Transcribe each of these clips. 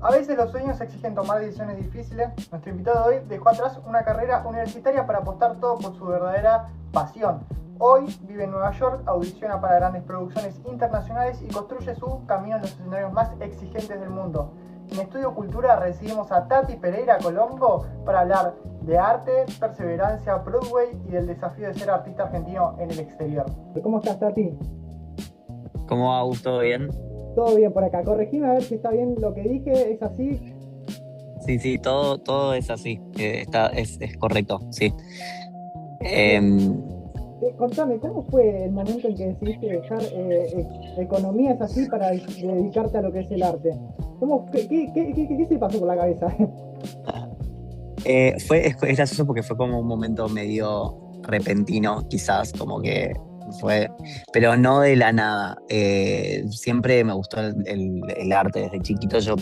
A veces los sueños exigen tomar decisiones difíciles. Nuestro invitado de hoy dejó atrás una carrera universitaria para apostar todo por su verdadera pasión. Hoy vive en Nueva York, audiciona para grandes producciones internacionales y construye su camino en los escenarios más exigentes del mundo. En Estudio Cultura recibimos a Tati Pereira Colombo para hablar de arte, perseverancia, Broadway y del desafío de ser artista argentino en el exterior. ¿Cómo estás, Tati? ¿Cómo va, Augusto? ¿Bien? Todo bien por acá. Corregime a ver si está bien lo que dije. ¿Es así? Sí, todo es así. Es correcto, sí. Bien. Em, Contame, ¿cómo fue el momento en que decidiste dejar economía, es así, para dedicarte a lo que es el arte? ¿Qué se pasó por la cabeza? es gracioso porque fue como un momento medio repentino, quizás, como que fue, pero no de la nada. Siempre me gustó el arte desde chiquito. Yo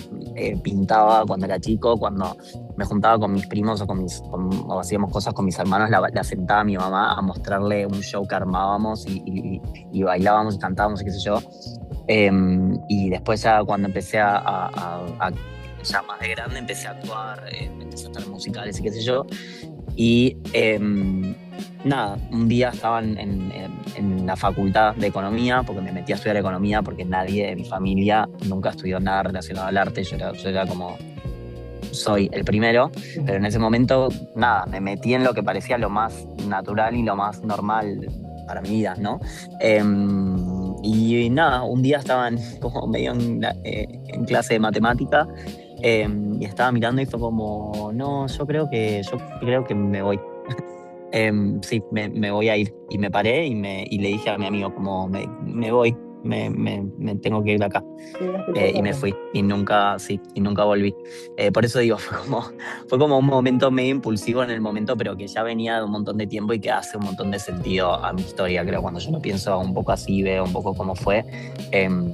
pintaba cuando era chico, cuando me juntaba con mis primos o hacíamos cosas con mis hermanos, la sentaba a mi mamá a mostrarle un show que armábamos y bailábamos y cantábamos y qué sé yo. Y después ya cuando empecé ya más de grande, empecé a actuar, empecé a estar en musicales y qué sé yo. Y nada, un día estaba en la facultad de economía, porque me metí a estudiar economía, porque nadie de mi familia nunca estudió nada relacionado al arte. Yo era como, soy el primero, pero en ese momento, nada, me metí en lo que parecía lo más natural y lo más normal para mi vida, ¿no? Y nada, un día estaban como medio en clase de matemática. Y estaba mirando y fue como, no, yo creo que me voy. Sí, me voy a ir. Y me paré y le dije a mi amigo como, me voy, me tengo que ir de acá. Llegaste el Y me portazo. fui. Y nunca volví. Por eso digo, fue como un momento medio impulsivo en el momento, pero que ya venía de un montón de tiempo y que hace un montón de sentido a mi historia. Creo, cuando yo lo pienso un poco así, veo un poco cómo fue. em,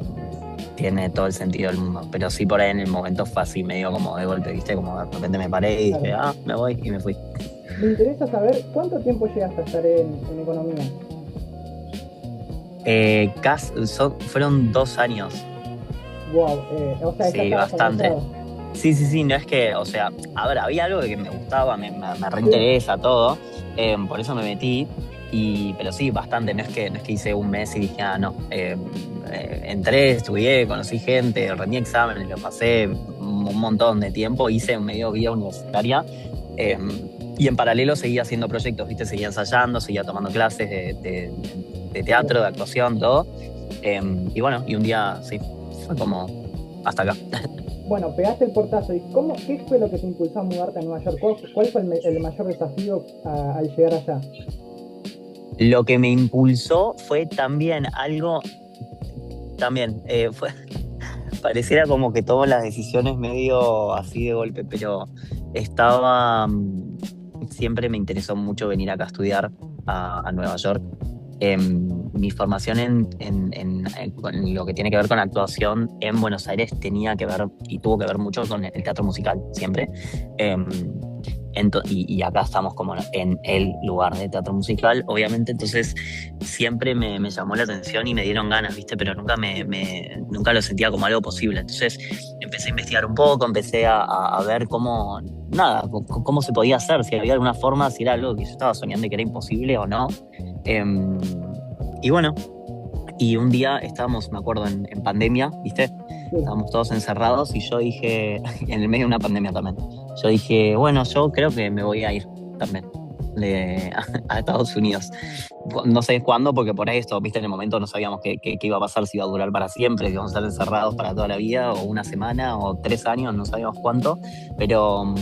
Tiene todo el sentido del mundo. Pero sí, por ahí en el momento fue así, medio como de golpe, ¿viste? Como de repente me paré y dije, Claro. me voy y me fui. Me interesa saber cuánto tiempo llegaste a estar en economía. Fueron 2 años. Wow, o sea, ya Sí, estabas bastante. avanzado. Sí, no es que, o sea, a ver, había algo que me gustaba, me Sí, reinteresa todo, por eso me metí, pero sí, bastante. No es que hice un mes y dije, no. Entré, estudié, conocí gente, rendí exámenes, lo pasé un montón de tiempo, hice medio vida universitaria. eh, y en paralelo seguía haciendo proyectos, ¿viste? Seguía ensayando, seguía tomando clases de claro. teatro, de actuación, todo. Y bueno, y un día, sí, fue como hasta acá. Bueno, pegaste el portazo. ¿Qué fue lo que te impulsó a mudarte a Nueva York? ¿Cuál fue el mayor desafío al llegar allá? Lo que me impulsó fue también algo, también, pareciera como que tomo las decisiones medio así de golpe, pero estaba, siempre me interesó mucho venir acá a estudiar a Nueva York. Mi formación con lo que tiene que ver con actuación en Buenos Aires tenía que ver y tuvo que ver mucho con el teatro musical, siempre. Em, y acá estamos como en el lugar de teatro musical, obviamente. Entonces siempre me llamó la atención y me dieron ganas, ¿viste? Pero nunca lo sentía como algo posible. Entonces empecé a investigar un poco, empecé a ver cómo, nada, cómo se podía hacer, si había alguna forma, si era algo que yo estaba soñando y que era imposible o no. Em, y bueno, y un día estábamos, me acuerdo, en pandemia, ¿viste? Sí. Estábamos todos encerrados y yo dije, en el medio de una pandemia también, yo dije, bueno, yo creo que me voy a ir también a Estados Unidos. No sé cuándo, porque por ahí esto, viste, en el momento no sabíamos qué iba a pasar, si iba a durar para siempre, si íbamos a estar encerrados para toda la vida, o una semana, o 3 años, no sabíamos cuánto. Pero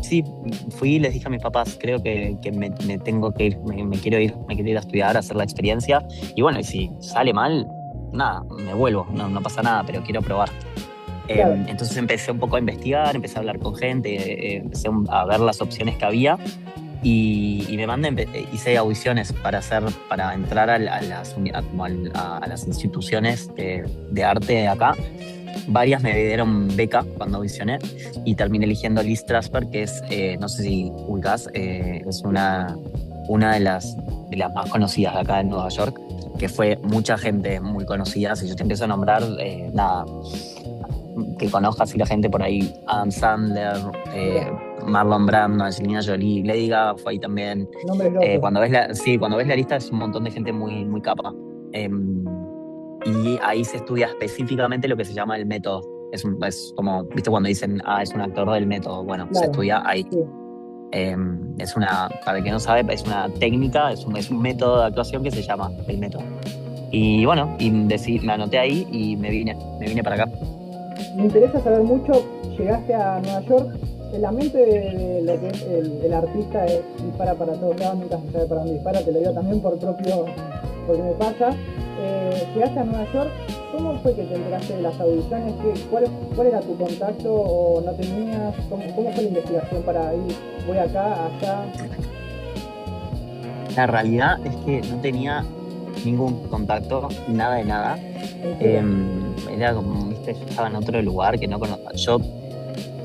sí, fui y les dije a mis papás, creo que me tengo que ir, me quiero ir a estudiar, a hacer la experiencia. Y bueno, y si sale mal, nada, me vuelvo, no pasa nada, pero quiero probar. Claro. Entonces empecé un poco a investigar, empecé a hablar con gente, empecé a ver las opciones que había y me mandé, hice audiciones para entrar a las instituciones de arte de acá. Varias me dieron beca cuando audicioné y terminé eligiendo Lee Strasberg, que es, no sé si ubicás, es una de las más conocidas de acá en Nueva York, que fue mucha gente muy conocida. Si yo te empiezo a nombrar, nada, que conozca así la gente por ahí, Adam Sandler, Mira, Marlon Brando, Angelina Jolie, Lady Gaga fue ahí también. nombres locos. Cuando ves la lista es un montón de gente muy, muy capa. Y ahí se estudia específicamente lo que se llama el método. Es como, ¿viste cuando dicen, es un actor del método? Bueno, se Claro, estudia ahí. sí. Para el que no sabe, es una técnica, es un método de actuación que se llama el método. Y bueno, me anoté ahí y me vine para acá. Me interesa saber mucho, llegaste a Nueva York, la mente de lo que es el artista dispara para todos lados, nunca se sabe para dónde dispara, te lo digo también porque me pasa. Llegaste a Nueva York, ¿cómo fue que te enteraste de las audiciones? ¿Cuál era tu contacto o no tenías? ¿Cómo fue la investigación para ir, voy acá, allá? La realidad es que no tenía ningún contacto, nada de nada. ¿En serio? Era como, viste, yo estaba en otro lugar que no conocía. Yo,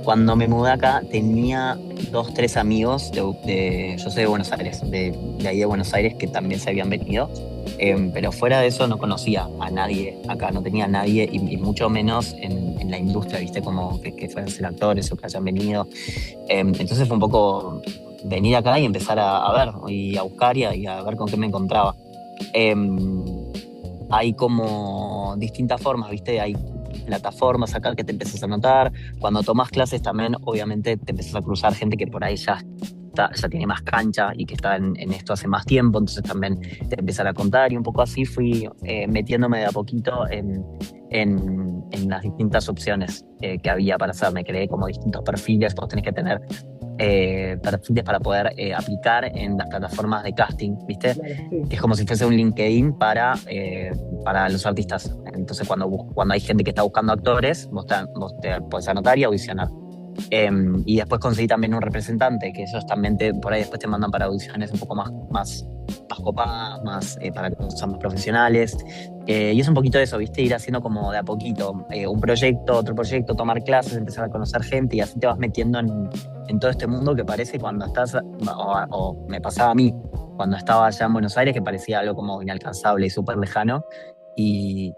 cuando me mudé acá, tenía 2, 3 amigos yo soy de Buenos Aires, de ahí de Buenos Aires, que también se habían venido. Pero fuera de eso no conocía a nadie acá, no tenía a nadie, y mucho menos en la industria, viste, como que fueran ser actores o que hayan venido. Entonces fue un poco venir acá y empezar a ver y a buscar y a ver con qué me encontraba. Em, Hay como distintas formas, ¿viste? Hay plataformas acá que te empiezas a notar. Cuando tomas clases también, obviamente, te empiezas a cruzar gente que por ahí ya tiene más cancha y que está en esto hace más tiempo, entonces también te empiezan a contar, y un poco así fui metiéndome de a poquito en las distintas opciones que había para hacer. Me creé como distintos perfiles. Vos tenés que tener perfiles para poder aplicar en las plataformas de casting, ¿viste? Claro, sí. Que es como si fuese un LinkedIn para los artistas. Entonces, cuando hay gente que está buscando actores, vos te podés anotar y audicionar. Y después conseguí también un representante, que ellos también por ahí después te mandan para audiciones un poco más copadas, para que sean más profesionales. Y es un poquito de eso, ¿viste? Ir haciendo como de a poquito, un proyecto, otro proyecto, tomar clases, empezar a conocer gente, y así te vas metiendo en todo este mundo que parece cuando estás, o me pasaba a mí, cuando estaba allá en Buenos Aires, que parecía algo como inalcanzable y súper lejano. Y,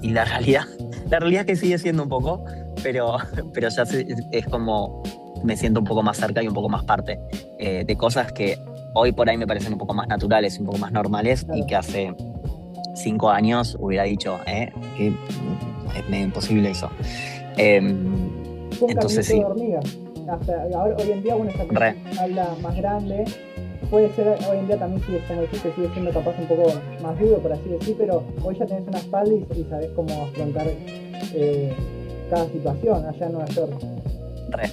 y la realidad es que sigue siendo un poco, pero, pero ya es como me siento un poco más cerca y un poco más parte de cosas que hoy por ahí me parecen un poco más naturales, un poco más normales, y Claro. que hace 5 años hubiera dicho que es medio imposible eso. Fue un Entonces caminito de sí, hormiga. Hasta ahora, hoy en día uno está re. en una habla más grande. Puede ser, hoy en día también sigue, como dijiste, sigue siendo capaz un poco más duro, por así decir, pero hoy ya tenés una espalda y sabés cómo afrontar cada situación allá en Nueva York.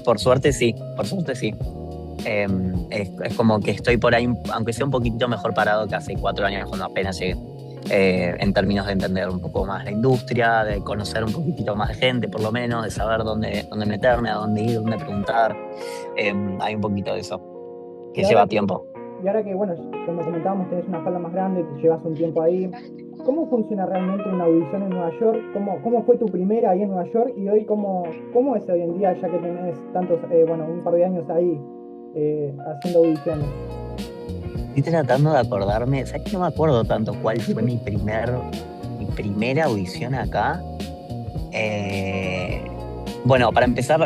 Por suerte sí, por suerte sí. Es como que estoy por ahí, aunque sea un poquitito mejor parado que hace 4 años cuando apenas llegué. En términos de entender un poco más la industria, de conocer un poquitito más de gente, por lo menos, de saber dónde meterme, a dónde ir, dónde preguntar. Hay un poquito de eso, Y que ahora lleva que, tiempo. y ahora que, bueno, como comentábamos, tenés una espalda más grande, te llevas un tiempo ahí. ¿Cómo funciona realmente una audición en Nueva York? ¿Cómo fue tu primera ahí en Nueva York? Y hoy, ¿cómo es hoy en día, ya que tenés tantos, bueno, un par de años ahí haciendo audiciones? Estoy tratando de acordarme, ¿sabes que no me acuerdo tanto cuál fue mi primera audición acá? Bueno, para empezar,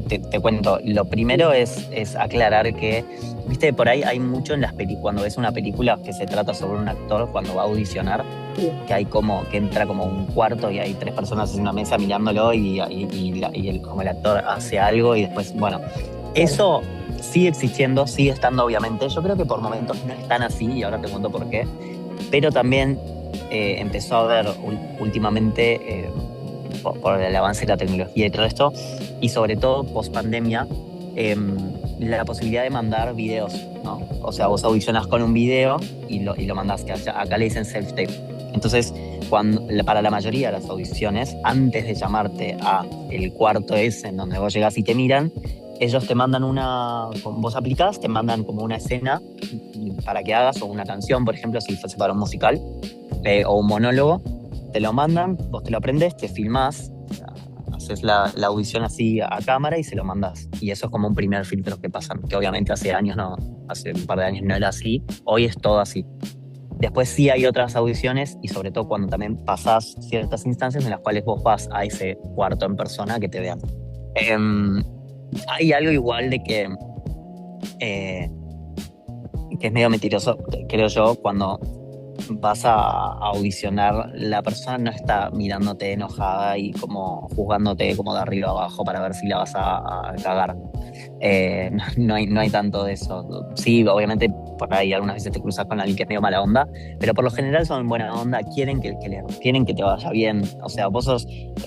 te cuento. Lo primero es aclarar que, viste, por ahí hay mucho en las películas, cuando ves una película que se trata sobre un actor cuando va a audicionar, Sí, que hay que entra como un cuarto y hay 3 personas en una mesa mirándolo, como el actor hace algo y después, bueno, claro. eso sigue existiendo, sigue estando obviamente. Yo creo que por momentos no es tan así, y ahora te cuento por qué. Pero también empezó a haber últimamente, por el avance de la tecnología y todo esto, y sobre todo post pandemia, la posibilidad de mandar videos, ¿no? O sea, vos audicionás con un video y lo mandás, que acá le dicen self-tape. Entonces, para la mayoría de las audiciones, antes de llamarte a el cuarto ese en donde vos llegás y te miran, ellos te mandan vos aplicás, te mandan como una escena para que hagas, o una canción, por ejemplo, si fuese para un musical, o un monólogo, te lo mandan, vos te lo aprendes, te filmás, haces la audición así a cámara y se lo mandás. Y eso es como un primer filtro que pasan, que obviamente hace un par de años no era así, hoy es todo así. Después sí hay otras audiciones y sobre todo cuando también pasás ciertas instancias en las cuales vos vas a ese cuarto en persona que te vean. Em, Hay algo igual de eh, que es medio mentiroso, creo yo, cuando vas a audicionar, la persona no está mirándote enojada y como juzgándote como de arriba abajo para ver si la vas a cagar. No hay tanto de eso. Sí, obviamente por ahí algunas veces te cruzas con alguien que es medio mala onda, pero por lo general son buena onda, quieren que te vaya bien. O sea,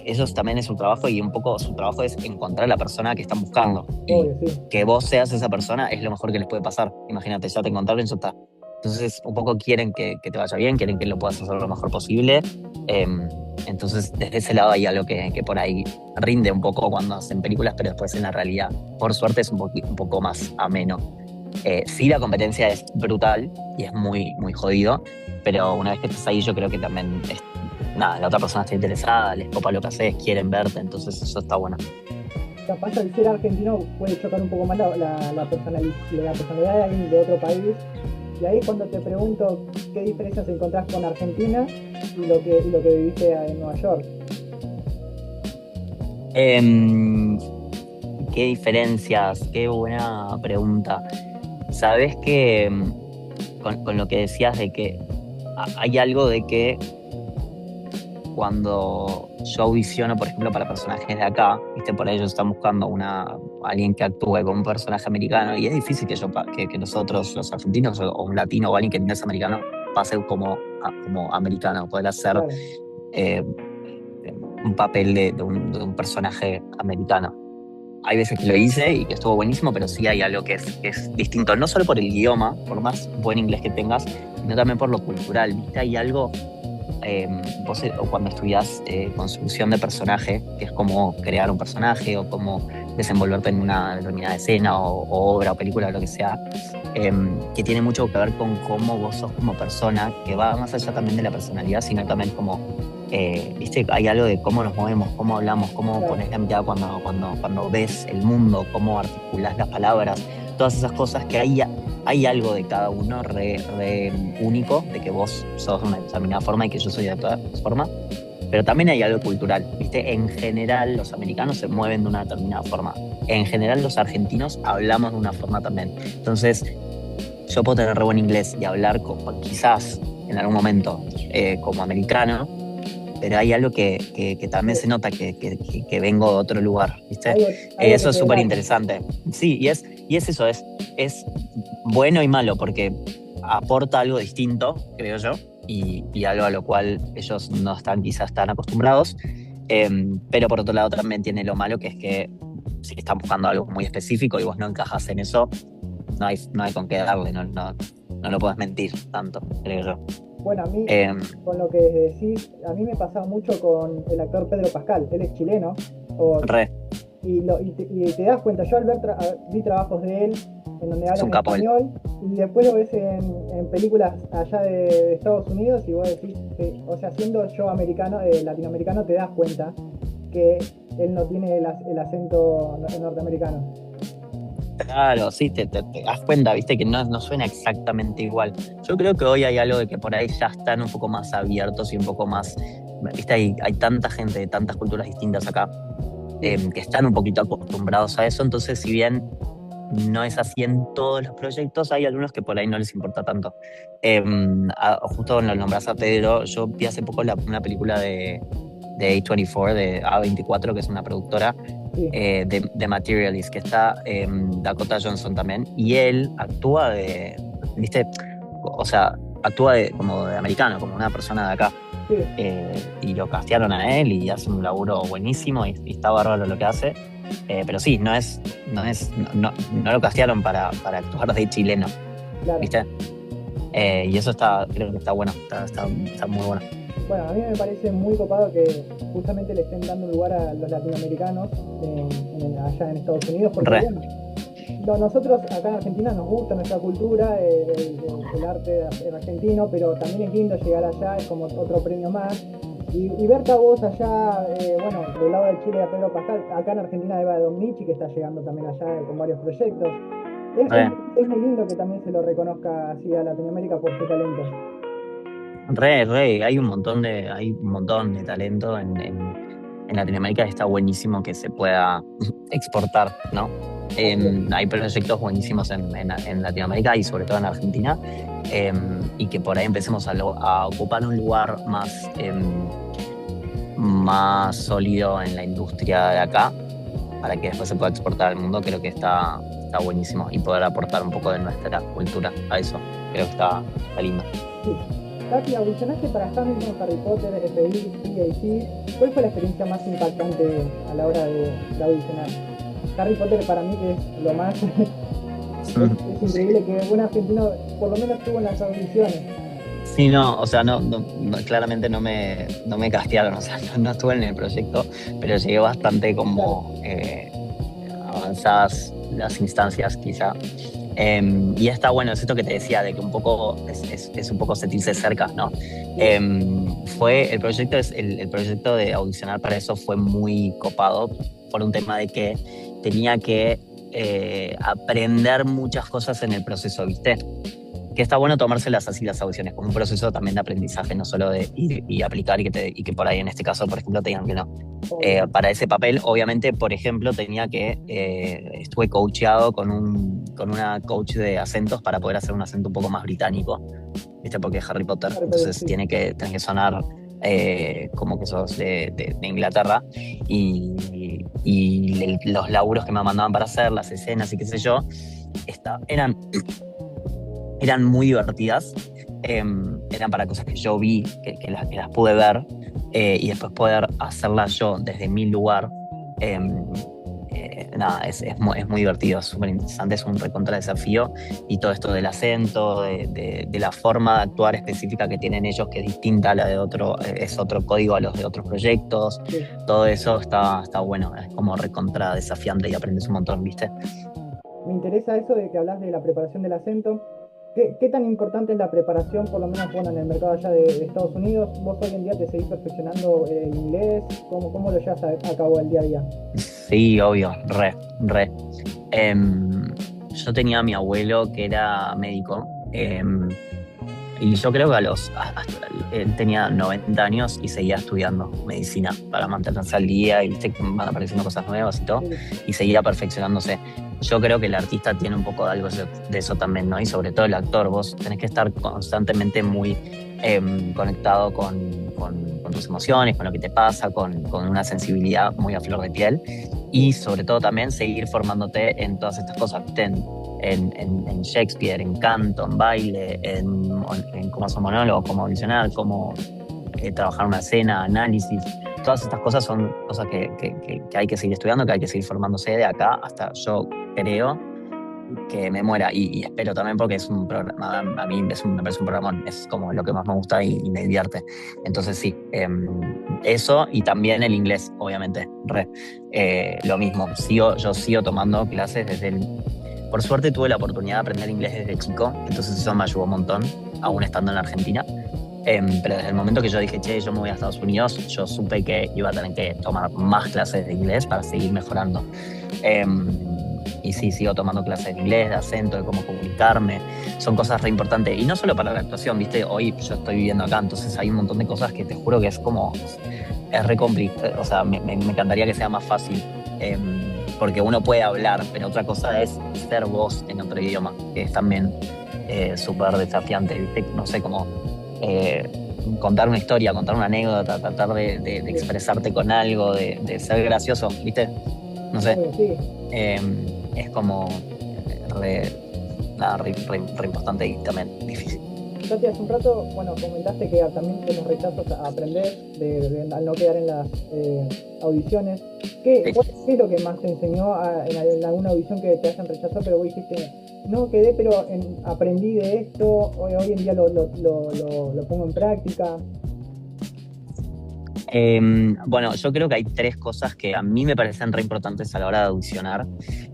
eso también es su trabajo y un poco su trabajo es encontrar a la persona que están buscando. Y Obvio, sí. que vos seas esa persona es lo mejor que les puede pasar. Imagínate, ya te encontraron, ya está. Entonces, un poco quieren que te vaya bien, quieren que lo puedas hacer lo mejor posible. Entonces, desde ese lado hay algo que por ahí rinde un poco cuando hacen películas, pero después en la realidad, por suerte, es un poco más ameno. Sí, la competencia es brutal y es muy, muy jodido, pero una vez que estás ahí, yo creo que también nada, la otra persona está interesada, les copa lo que haces, quieren verte, entonces eso está bueno. Capaz al ser argentino puede chocar un poco más la personalidad de alguien de otro país. Y ahí cuando te pregunto qué diferencias encontrás con Argentina y lo que viviste en Nueva York. Em, ¿Qué diferencias? Qué buena pregunta. Sabes que con lo que decías de que hay algo de que cuando yo audiciono, por ejemplo, para personajes de acá, ¿viste? Por ahí ellos están buscando alguien que actúe como un personaje americano y es difícil que nosotros, los argentinos o un latino o alguien que no es americano, pase como americano, poder hacer Claro. eh, un papel de un personaje americano. Hay veces que lo hice y que estuvo buenísimo, pero sí hay algo que es distinto, no solo por el idioma, por más buen inglés que tengas, sino también por lo cultural, ¿viste? Hay algo vos o cuando estudias construcción de personaje, que es como crear un personaje o cómo desenvolverte en una determinada escena o obra o película o lo que sea, que tiene mucho que ver con cómo vos sos como persona, que va más allá también de la personalidad, sino también como, viste, hay algo de cómo nos movemos, cómo hablamos, cómo Claro. pones la mirada cuando ves el mundo, cómo articulás las palabras, todas esas cosas que hay algo de cada uno re único, de que vos sos de una determinada forma y que yo soy de otra forma, pero también hay algo cultural, ¿viste? En general los americanos se mueven de una determinada forma, en general los argentinos hablamos de una forma también. Entonces, yo puedo tener re buen inglés y hablar quizás en algún momento como americano, pero hay algo que también se nota que vengo de otro lugar, ¿viste? Algo que Eso es te súper delata. interesante. Sí, y es eso, es bueno y malo, porque aporta algo distinto, creo yo, y algo a lo cual ellos no están quizás tan acostumbrados. Pero por otro lado también tiene lo malo, que es que si están buscando algo muy específico y vos no encajas en eso, no hay con qué darle, no lo puedes mentir tanto, creo yo. Bueno, a mí, Em, con lo que decís, a mí me pasaba mucho con el actor Pedro Pascal. Él es chileno. o- Re, y te das cuenta, yo vi trabajos de él en donde es un hablan capo él. español y después lo ves en películas allá de Estados Unidos y vos decís, o sea, siendo yo americano, latinoamericano, te das cuenta que él no tiene el acento norteamericano. Claro, sí, te das cuenta, viste, que no suena exactamente igual. Yo creo que hoy hay algo de que por ahí ya están un poco más abiertos y un poco más, viste, hay tanta gente de tantas culturas distintas acá Sí. que están un poquito acostumbrados a eso, entonces si bien no es así en todos los proyectos, hay algunos que por ahí no les importa tanto. Justo lo nombras a Pedro, yo vi hace poco una película de A24, de A24, que es una productora Sí. de Materialist, que está Dakota Johnson también, y él actúa viste, o sea, actúa como de americano, como una persona de acá. Sí. Y lo castearon a él y hace un laburo buenísimo y está bárbaro lo que hace. Pero sí, no lo castearon para actuar de chileno, Claro. ¿viste? Y eso creo que está bueno, está muy bueno. Bueno, a mí me parece muy copado que justamente le estén dando lugar a los latinoamericanos allá en Estados Unidos, porque Re, bueno, nosotros acá en Argentina nos gusta nuestra cultura, el arte argentino, pero también es lindo llegar allá, es como otro premio más. Y verte a vos allá, bueno, del lado de Chile a Pedro Pascal, acá en Argentina Eva de Dominici, que está llegando también allá con varios proyectos. Es, es, re. es muy lindo que también se lo reconozca así a Latinoamérica por su talento. Hay hay un montón de talento en Latinoamérica, está buenísimo que se pueda exportar, ¿no? Así es. Hay proyectos buenísimos en Latinoamérica y sobre todo en Argentina, y que por ahí empecemos a ocupar un lugar más sólido en la industria de acá, para que después se pueda exportar al mundo. Creo que está buenísimo, y poder aportar un poco de nuestra cultura a eso, creo que está lindo. Sí. Tati, audicionaste para Hamilton, Harry Potter, FBI, CAC. ¿Cuál fue la experiencia más impactante a la hora de audicionar? Harry Potter para mí que es lo más... es increíble que un argentino por lo menos estuvo en las audiciones. Sí, no, o sea, claramente no me castearon, o sea, no estuve en el proyecto, pero llegué bastante Claro, como avanzadas las instancias, quizá. Y está bueno, es esto que te decía, de que un poco es un poco sentirse cerca, ¿no? sí, El proyecto de audicionar para eso fue muy copado, por un tema de que tenía que aprender muchas cosas en el proceso, ¿viste? Que está bueno tomárselas así las audiciones, como un proceso también de aprendizaje, no solo de ir y aplicar y que por ahí en este caso, por ejemplo, te digan que no. obvio. Para ese papel, obviamente, por ejemplo, estuve coacheado con una coach de acentos para poder hacer un acento un poco más británico, ¿viste? Porque es Harry Potter, Harry Potter, entonces sí. tiene que sonar como que sos de Inglaterra, y los laburos que me mandaban para hacer, las escenas y qué sé yo, eran muy divertidas. Eran para cosas que yo vi, que las pude ver, y después poder hacerlas yo desde mi lugar. em, Nada, es muy divertido, es súper interesante, es un recontra desafío. Y todo esto del acento, de la forma de actuar específica que tienen ellos, que es distinta a la de otro, es otro código a los de otros proyectos, Sí. todo eso está bueno, es como recontra desafiante y aprendes un montón, ¿viste? Me interesa eso de que hablas de la preparación del acento. ¿Qué tan importante es la preparación, por lo menos bueno, en el mercado allá de Estados Unidos? ¿Vos hoy en día te seguís perfeccionando el inglés? ¿Cómo lo llevas a cabo el día a día? Sí, obvio, re. Yo tenía a mi abuelo que era médico, y yo creo que él tenía 90 años y seguía estudiando medicina para mantenerse al día, y viste que van apareciendo cosas nuevas y todo, Sí, y seguía perfeccionándose. Yo creo que el artista tiene un poco de algo de eso también, ¿no? Y sobre todo el actor, vos tenés que estar constantemente muy conectado con tus emociones, con lo que te pasa, con una sensibilidad muy a flor de piel, y sí, sobre todo también seguir formándote en todas estas cosas, ¿viste? En Shakespeare, en canto, en baile, en cómo hacer un monólogo, cómo audicionar, cómo trabajar una escena, análisis. Todas estas cosas son cosas que hay que seguir estudiando, que hay que seguir formándose de acá hasta, yo creo, que me muera. Y espero también, porque es un programa, a mí me parece un programón, es como lo que más me gusta y me divierte. Entonces sí, eso, y también el inglés, obviamente, lo mismo, yo sigo tomando clases por suerte tuve la oportunidad de aprender inglés desde chico, entonces eso me ayudó un montón, aún sí. estando en Argentina. Pero desde el momento que yo dije, che, yo me voy a Estados Unidos, yo supe que iba a tener que tomar más clases de inglés para seguir mejorando. Y sí, sigo tomando clases de inglés, de acento, de cómo comunicarme. Son cosas re importantes. Y no solo para la actuación, ¿viste? Hoy yo estoy viviendo acá, entonces hay un montón de cosas que te juro que es re complicado. O sea, me encantaría que sea más fácil. Porque uno puede hablar, pero otra cosa es ser vos en otro idioma, que es también súper desafiante, ¿viste? No sé, cómo eh, contar una historia, contar una anécdota, tratar de Sí, expresarte con algo, de ser gracioso, ¿viste? No sé. obvio, sí. Eh, es como re, nada, re importante y también difícil. Tati, hace un rato, bueno, comentaste que también tenés rechazos a aprender al no quedar en las audiciones. Sí. ¿Qué es lo que más te enseñó en alguna audición que te hayan rechazado, pero vos dijiste, no quedé, pero aprendí de esto, hoy en día lo pongo en práctica? Bueno, yo creo que hay tres cosas que a mí me parecen re importantes a la hora de audicionar. Sí,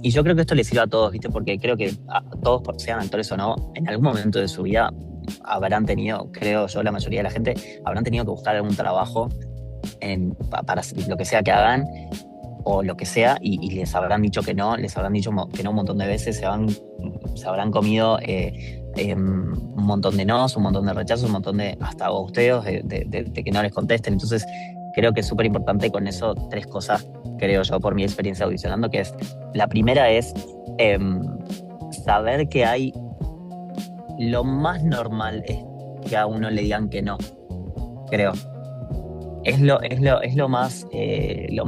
Y yo creo que esto les sirve a todos, ¿viste? Porque creo que a todos, sean actores o no, en algún momento de su vida habrán tenido, creo yo, la mayoría de la gente, habrán tenido que buscar algún trabajo para lo que sea que hagan, o lo que sea, y les habrán dicho que no, les habrán dicho que no un montón de veces, se habrán comido un montón de nos, un montón de rechazos, un montón de hasta gusteos, de que no les contesten. Entonces creo que es súper importante con eso 3 cosas, creo yo, por mi experiencia audicionando, que es, la primera es saber que hay, lo más normal es que a uno le digan que no, creo. Es lo más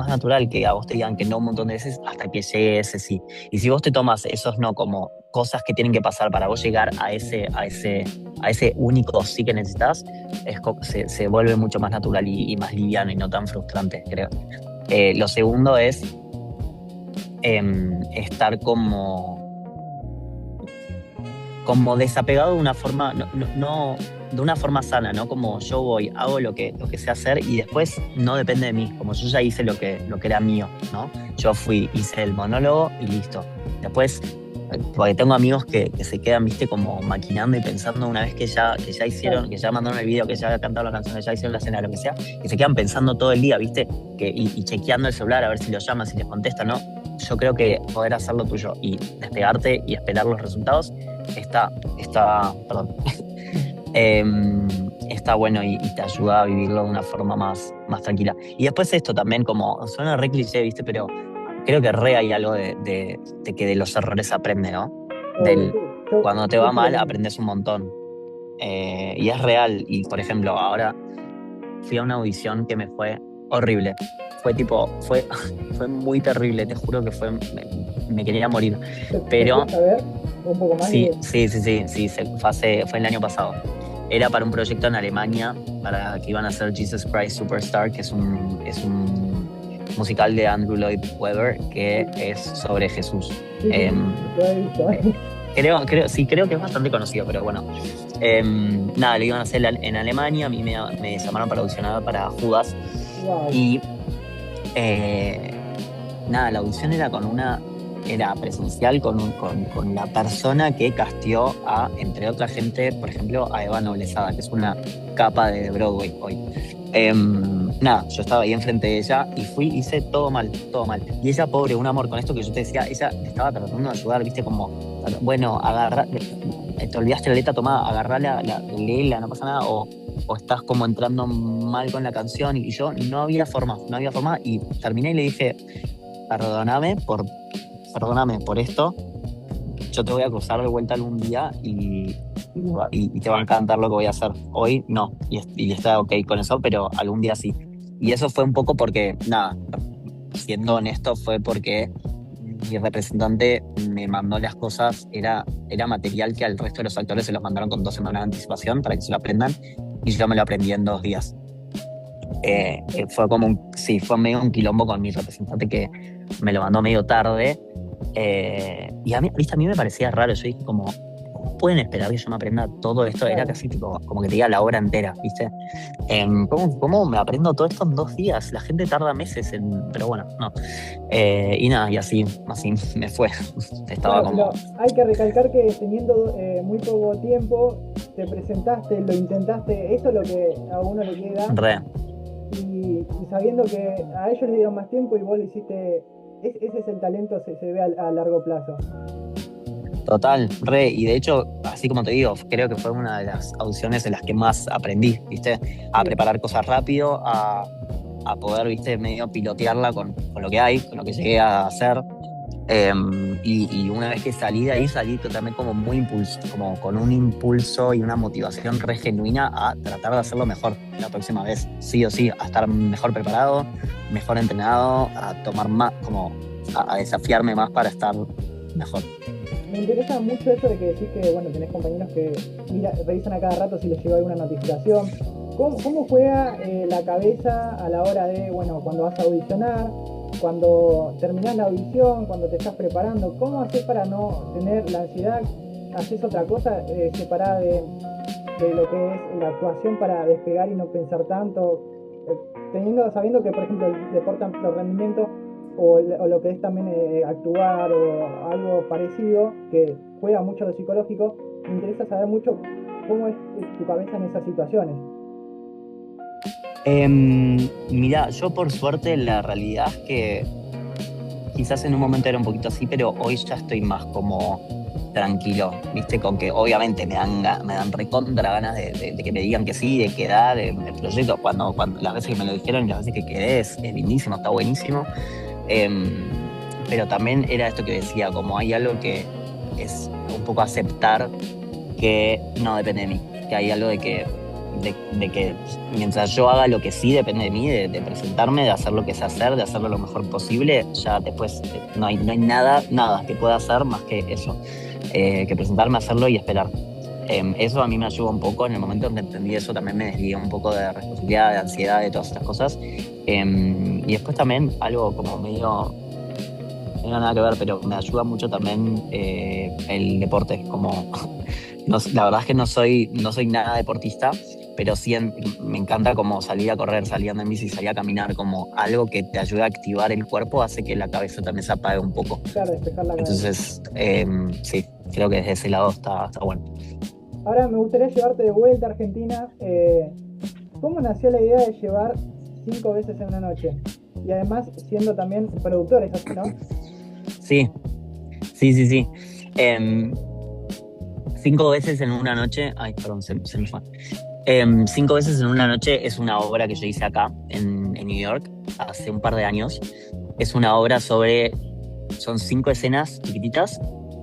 natural que a vos te digan que no un montón de veces hasta que llegue ese sí. Y si vos te tomas esos no como cosas que tienen que pasar para vos llegar a ese único sí que necesitas, se vuelve mucho más natural y más liviano y no tan frustrante, creo. Lo segundo es estar como desapegado de una forma, no de una forma sana, ¿no? Como yo voy, hago lo que sé hacer y después no depende de mí, como yo ya hice lo que era mío, ¿no? Yo fui, hice el monólogo y listo. Después, porque tengo amigos que se quedan, viste, como maquinando y pensando una vez que ya hicieron, que ya mandaron el video, que ya cantaron la canción, que ya hicieron la escena, lo que sea, que se quedan pensando todo el día, viste, y chequeando el celular a ver si los llaman, si les contestan, ¿no? Yo creo que poder hacer lo tuyo y despegarte y esperar los resultados perdón, está bueno y te ayuda a vivirlo de una forma más tranquila. Y después esto también, como suena re cliché, ¿viste? Pero creo que re hay algo de que de los errores se aprende, ¿no? Cuando te va mal, aprendes un montón. Y es real. Y, por ejemplo, ahora fui a una audición que me fue horrible. Fue muy terrible, te juro que me quería morir. Pero saber un poco más? sí, fue el año pasado. Era para un proyecto en Alemania, para que iban a hacer Jesus Christ Superstar, que es un musical de Andrew Lloyd Webber, que es sobre Jesús. Lo he visto. Creo que es bastante conocido, pero bueno. Nada, lo iban a hacer en Alemania, a mí me llamaron para audicionar para Judas. Wow. Y nada, la audición era presencial con la persona que casteó a, entre otra gente, por ejemplo, a Eva Noblezada, que es una capa de Broadway hoy. Nada, yo estaba ahí enfrente de ella y hice todo mal. Y ella, pobre, un amor, con esto que yo te decía, ella estaba tratando de ayudar, viste, como, bueno, agarra, te olvidaste la letra, tomá, agarrala, léela, no pasa nada, o estás como entrando mal con la canción, y yo no había forma, y terminé y le dije, perdóname por esto, yo te voy a cruzar de vuelta algún día y te va a encantar lo que voy a hacer. Hoy no, y está ok con eso, pero algún día sí. Y eso fue un poco porque, nada, siendo honesto, fue porque mi representante me mandó las cosas, era material que al resto de los actores se los mandaron con 2 semanas de anticipación para que se lo aprendan, y yo me lo aprendí en 2 días. Fue fue medio un quilombo con mi representante que me lo mandó medio tarde. Y a mí me parecía raro. Yo dije como, ¿cómo pueden esperar que yo me aprenda todo esto? Era casi tipo, como que te diga la obra entera, ¿viste? ¿Cómo me aprendo todo esto en 2 días? La gente tarda meses pero bueno, no. Y nada, y así me fue. Estaba como... Hay que recalcar que teniendo muy poco tiempo, te presentaste, lo intentaste, eso es lo que a uno le queda. Y sabiendo que a ellos les dieron más tiempo y vos lo hiciste, ese es el talento, se ve a largo plazo. Total, y de hecho, así como te digo, creo que fue una de las audiciones en las que más aprendí, ¿viste? A preparar cosas rápido, a poder, ¿viste? Medio pilotearla con lo que hay, con lo que llegué a hacer. Y una vez que salí de ahí, salí totalmente como muy como con un impulso y una motivación re genuina a tratar de hacerlo mejor la próxima vez, sí o sí, a estar mejor preparado, mejor entrenado, a tomar más, como a desafiarme más para estar mejor. Me interesa mucho eso de que decís que, bueno, tenés compañeros que revisan a cada rato si les llegó alguna notificación. ¿Cómo juega la cabeza a la hora de, bueno, cuando vas a audicionar, cuando terminás la audición, cuando te estás preparando? ¿Cómo haces para no tener la ansiedad? ¿Haces otra cosa separada de lo que es la actuación para despegar y no pensar tanto? Sabiendo que, por ejemplo, el deporte amplio rendimiento o lo que es también actuar o algo parecido, que juega mucho lo psicológico, me interesa saber mucho cómo es tu cabeza en esas situaciones. Mirá, yo por suerte la realidad es que quizás en un momento era un poquito así, pero hoy ya estoy más como tranquilo, ¿viste? Con que obviamente me dan recontra ganas de que me digan que sí, de quedar en el proyecto. Cuando las veces que me lo dijeron y las veces que quedé es lindísimo, está buenísimo. Em, pero también era esto que decía, como hay algo que es un poco aceptar que no depende de mí, que hay algo de que mientras yo haga lo que sí depende de mí, de presentarme, de hacer lo que sé hacer, de hacerlo lo mejor posible, ya después no hay nada que pueda hacer más que eso, que presentarme, hacerlo y esperar. Eso a mí me ayuda un poco. En el momento en que entendí eso también me deslié un poco de responsabilidad, de ansiedad, de todas estas cosas. Y después también algo como medio, no tiene nada que ver, pero me ayuda mucho también el deporte. Como, la verdad es que no soy nada deportista, pero sí me encanta como salir a correr, salir a andar en bici, salir a caminar, como algo que te ayuda a activar el cuerpo, hace que la cabeza también se apague un poco. Claro, despejar la cabeza. Entonces, sí, creo que desde ese lado está bueno. Ahora me gustaría llevarte de vuelta a Argentina. ¿Cómo nació la idea de llevar 5 veces en una noche? Y además siendo también productores, así, ¿no? Sí, sí. Em, 5 veces en una noche, ay, perdón, se me fue. 5 veces en una noche es una obra que yo hice acá en New York hace un par de años. Es una obra son 5 escenas chiquititas,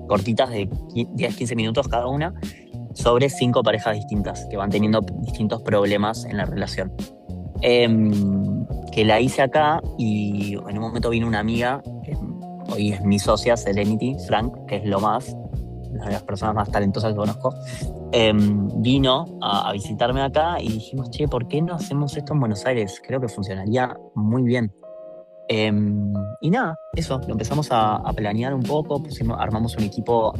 cortitas de 10-15 minutos cada una, sobre 5 parejas distintas que van teniendo distintos problemas en la relación. Que la hice acá y en un momento vino una amiga, que hoy es mi socia, Serenity, Frank, que es una de las personas más talentosas que conozco. Vino a visitarme acá y dijimos, che, ¿por qué no hacemos esto en Buenos Aires? Creo que funcionaría muy bien. Y nada, eso, lo empezamos a planear un poco, armamos un equipo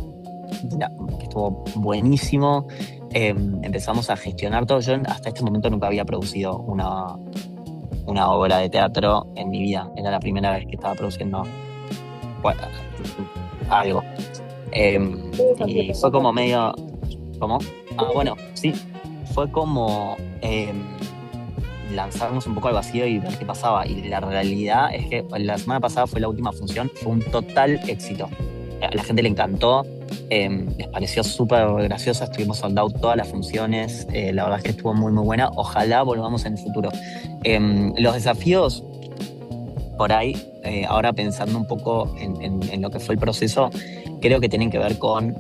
que estuvo buenísimo. Empezamos a gestionar todo. Yo hasta este momento nunca había producido una obra de teatro en mi vida. Era la primera vez que estaba produciendo, bueno, algo. Y fue como medio... ¿Cómo? Bueno, sí. Fue como lanzarnos un poco al vacío y ver qué pasaba. Y la realidad es que la semana pasada fue la última función, fue un total éxito. A la gente le encantó, les pareció súper graciosa, estuvimos sold out todas las funciones, la verdad es que estuvo muy muy buena, ojalá volvamos en el futuro. Los desafíos, por ahí, ahora pensando un poco en lo que fue el proceso, creo que tienen que ver con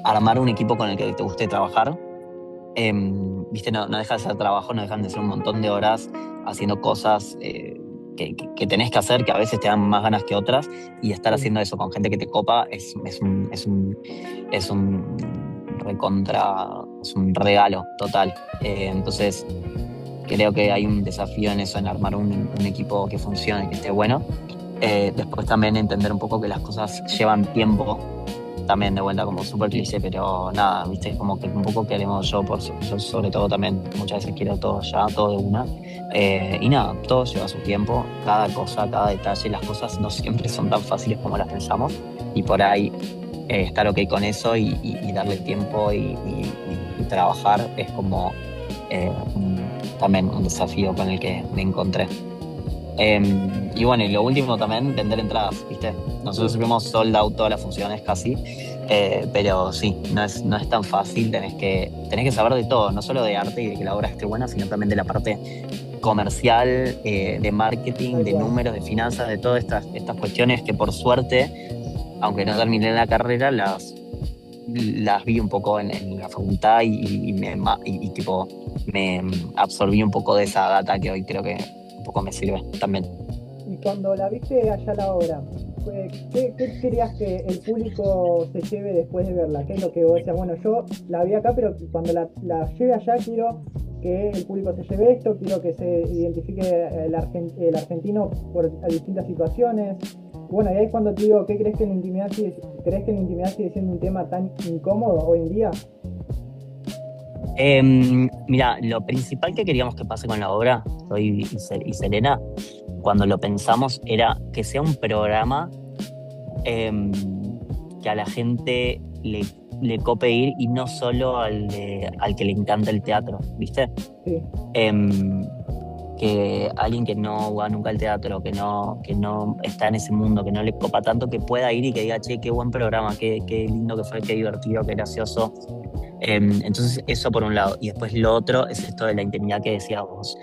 armar un equipo con el que te guste trabajar. Viste, no deja de ser trabajo, no dejan de ser un montón de horas haciendo cosas que tenés que hacer, que a veces te dan más ganas que otras, y estar haciendo eso con gente que te copa es un recontra, es un regalo total. Entonces creo que hay un desafío en eso, en armar un equipo que funcione, que esté bueno. Después también entender un poco que las cosas llevan tiempo, también de vuelta como súper cliché, pero nada, viste, como que un poco queremos yo sobre todo también muchas veces quiero todo ya, todo de una. Y nada, todo lleva su tiempo, cada cosa, cada detalle, las cosas no siempre son tan fáciles como las pensamos, y por ahí estar ok con eso y darle tiempo y trabajar es como también un desafío con el que me encontré. Y bueno, y lo último también, vender entradas, ¿viste? Nosotros subimos sold out todas las funciones casi, pero sí, no es tan fácil, tenés que saber de todo, no solo de arte y de que la obra esté buena, sino también de la parte comercial, de marketing, de números, de finanzas, de todas estas cuestiones que por suerte, aunque no terminé la carrera, las vi un poco en la facultad y tipo me absorbí un poco de esa data que hoy creo que un poco me sirve también. Y cuando la viste allá la obra, ¿qué querías que el público se lleve después de verla? ¿Qué es lo que vos decías? Bueno, yo la vi acá, pero cuando la lleve allá quiero que el público se lleve esto, quiero que se identifique el argentino por distintas situaciones. Bueno, y ahí es cuando te digo, ¿qué crees que la intimidad sigue siendo un tema tan incómodo hoy en día? Mira, lo principal que queríamos que pase con la obra, Soy y Selena, cuando lo pensamos, era que sea un programa que a la gente le cope ir, y no solo al que le encanta el teatro, ¿viste? Sí. que alguien que no va nunca al teatro, que no está en ese mundo, que no le copa tanto, que pueda ir y que diga, che, qué buen programa, qué lindo que fue, qué divertido, qué gracioso. Entonces eso por un lado. Y después lo otro es esto de la intimidad que decías vos,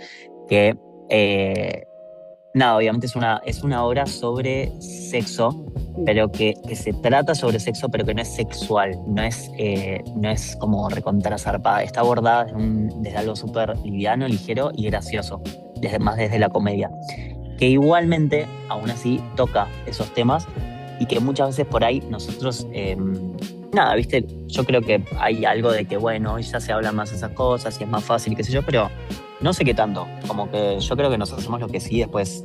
que nada, obviamente es una obra sobre sexo, pero que se trata sobre sexo, pero que no es sexual, no es como recontra zarpada. Está abordada desde algo súper liviano, ligero y gracioso, más desde la comedia. Que igualmente, aún así, toca esos temas y que muchas veces por ahí nosotros, nada, viste, yo creo que hay algo de que, bueno, hoy ya se hablan más de esas cosas y es más fácil y qué sé yo, pero no sé qué tanto. Como que yo creo que nos hacemos lo que sí, después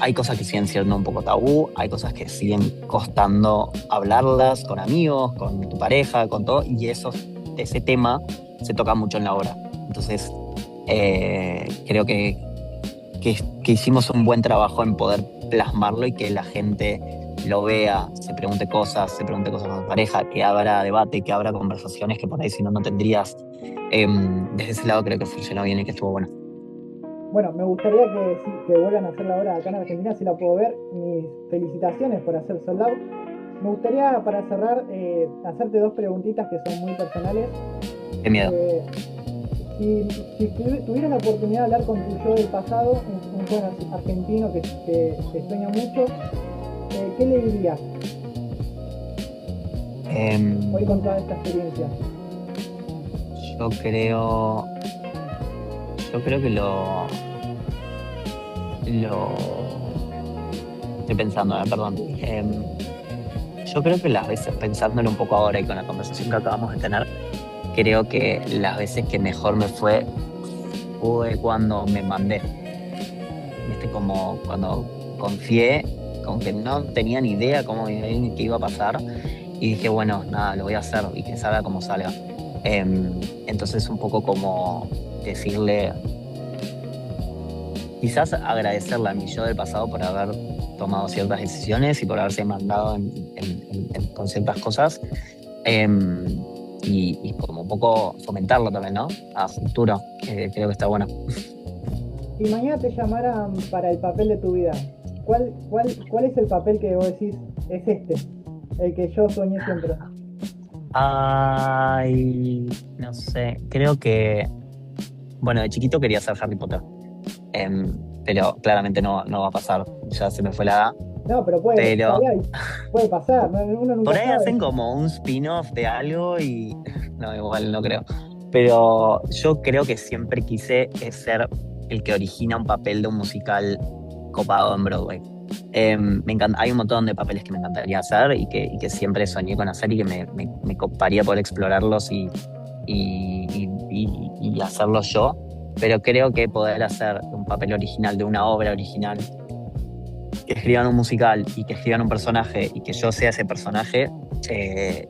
hay cosas que siguen siendo un poco tabú, hay cosas que siguen costando hablarlas con amigos, con tu pareja, con todo, y ese tema se toca mucho en la obra. Entonces, creo que hicimos un buen trabajo en poder plasmarlo y que la gente lo vea, se pregunte cosas con tu pareja, que abra debate, que abra conversaciones que por ahí si no, no tendrías. Desde ese lado creo que funcionó bien y que estuvo bueno. Bueno, me gustaría que vuelvan a hacer la obra acá en Argentina, si la puedo ver. Mis felicitaciones por hacer Sold Out. Me gustaría, para cerrar, hacerte dos preguntitas que son muy personales. Qué miedo. Si tuvieras la oportunidad de hablar con tu yo del pasado, un joven argentino que sueña mucho, ¿qué le dirías hoy con toda esta experiencia? Yo creo que estoy pensando, perdón. Yo creo que las veces, pensándolo un poco ahora y con la conversación que acabamos de tener, creo que las veces que mejor me fue cuando me mandé. ¿Viste? Como cuando confié, con que no tenía ni idea qué iba a pasar, y dije, bueno, nada, lo voy a hacer y que salga como salga. Entonces un poco como decirle, quizás agradecerle a mi yo del pasado por haber tomado ciertas decisiones y por haberse mandado con ciertas cosas, y como un poco fomentarlo también, ¿no? A futuro, creo que está bueno. Si mañana te llamaran para el papel de tu vida, ¿cuál es el papel que vos decís es este? El que yo soñé siempre. Ay, no sé, creo que, bueno, de chiquito quería ser Harry Potter, pero claramente no va a pasar, ya se me fue la edad. No, pero puede pasar, uno nunca por ahí sabe. hacen como un spin-off de algo y no, igual no creo. Pero yo creo que siempre quise ser el que origina un papel de un musical copado en Broadway. Me encanta, hay un montón de papeles que me encantaría hacer y que siempre soñé con hacer y que me coparía poder explorarlos y hacerlos yo. Pero creo que poder hacer un papel original de una obra original, que escriban un musical y que escriban un personaje y que yo sea ese personaje,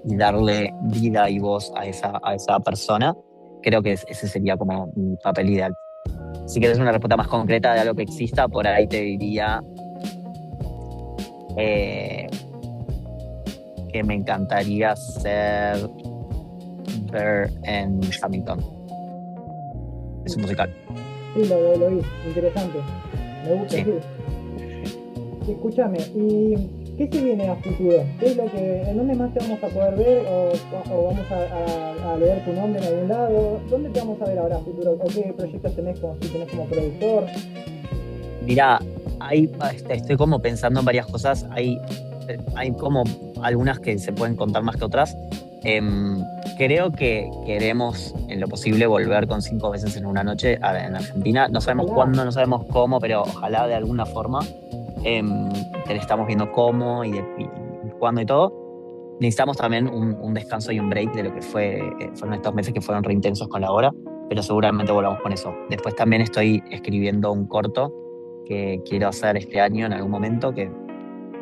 y darle vida y voz a esa persona, creo que ese sería como mi papel ideal. Si quieres una respuesta más concreta de algo que exista, por ahí te diría que me encantaría ser Bear en Hamilton. Es un musical. Sí, lo vi, interesante. Me gusta, sí. Escúchame, ¿y qué se viene a futuro? ¿En dónde más te vamos a poder ver? ¿O vamos a leer tu nombre en algún lado? ¿Dónde te vamos a ver ahora a futuro? ¿O qué proyectos tenés como productor? Mirá, estoy como pensando en varias cosas. Hay como algunas que se pueden contar más que otras. Creo que queremos en lo posible volver con 5 veces en una noche en Argentina. No sabemos cuándo, no sabemos cómo, pero ojalá de alguna forma. Estamos viendo cómo y cuándo y todo. Necesitamos también un descanso y un break de lo que fueron estos meses que fueron re intensos con la obra, pero seguramente volvamos con eso. Después también estoy escribiendo un corto que quiero hacer este año en algún momento, que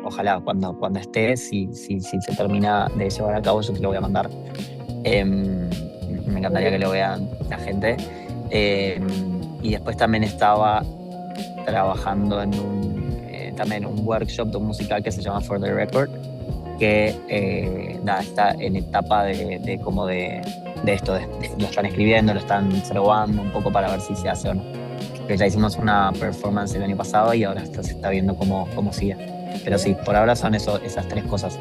ojalá cuando esté, si se termina de llevar a cabo, yo te lo voy a mandar. Me encantaría que lo vean la gente. Y después también estaba trabajando en también un workshop de un musical que se llama For the Record, que está en etapa de de esto, lo están escribiendo, lo están probando un poco para ver si se hace o no. Que ya hicimos una performance el año pasado y ahora se está viendo cómo sigue. Pero sí, por ahora son esas tres cosas.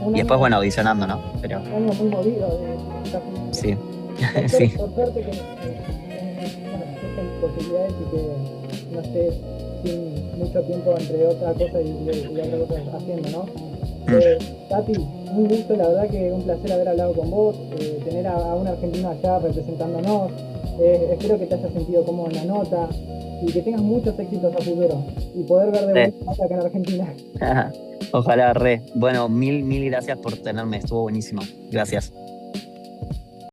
Un Y después, año, bueno, audicionando, ¿no? Pero un año muy movido de desafíos. sí, Por sí. suerte que bueno, existen posibilidades y que no estés sin mucho tiempo entre otra cosa y otra cosa haciendo, ¿no? Tati, un gusto, la verdad que un placer haber hablado con vos, tener a un argentino allá representándonos. Espero que te hayas sentido cómodo en la nota y que tengas muchos éxitos a futuro y poder ver de vuelta acá en Argentina. Ojalá, re. Bueno, mil gracias por tenerme, estuvo buenísimo. Gracias.